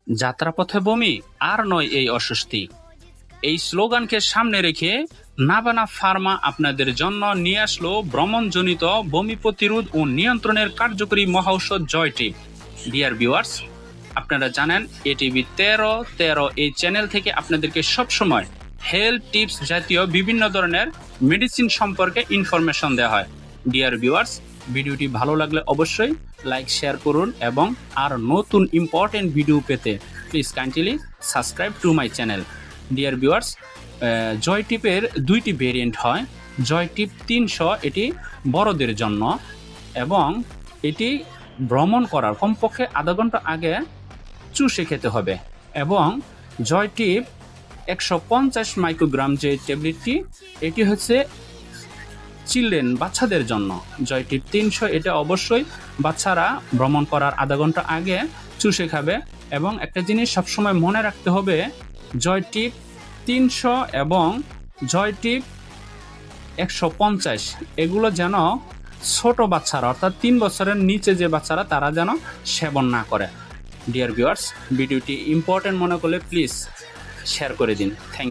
যাত্রাপথে বমি আর নয় এই অস্বস্তি। এই স্লোগানকে সামনে রেখে নাভানা ফার্মা আপনাদের জন্য নিয়ে আসলো ভ্রমণজনিত বমি প্রতিরোধ ও নিয়ন্ত্রণের কার্যকরী মহাঔষধ জয়টিপ। ডিয়ার ভিউয়ার্স, আপনারা জানেন এটিভি 13 এই চ্যানেল থেকে আপনাদেরকে সবসময় হেলথ টিপস জাতীয় বিভিন্ন ধরনের মেডিসিন সম্পর্কে ইনফরমেশন দেওয়া হয়। ডিয়ার ভিউয়ার্স, ভিডিওটি ভালো লাগলে অবশ্যই লাইক শেয়ার করুন এবং আর নতুন ইম্পর্টেন্ট ভিডিও পেতে please kindly subscribe to my channel. Dear viewers, জয় টিপের দুইটি ভেরিয়েন্ট হয়। জয় টিপ 300 এটি বড়দের জন্য এবং এটি ভ্রমণ করার কমপক্ষে আধা ঘন্টা আগে চুষে খেতে হবে, এবং জয় টিপ 150 মাইক্রোগ্রাম যে ট্যাবলেটটি এটি হচ্ছে চিলড্রেন বাচ্চাদের জন্য। জয় টিপ 300 এটা অবশ্যই বাচ্চারা ভ্রমণ করার আধা ঘন্টা আগে চুষে খাবে। এবং একটা জিনিস সবসময় মনে রাখতে হবে, জয় টিপ 300 এবং জয় টিপ 150 এগুলো যেন ছোট বাচ্চারা অর্থাৎ 3 বছরের নিচে যে বাচ্চারা তারা যেন সেবন না করে। ডিয়ার ভিউয়ার্স, ভিডিওটি ইম্পর্টেন্ট মনে করলে প্লিজ শেয়ার করে দিন। থ্যাংক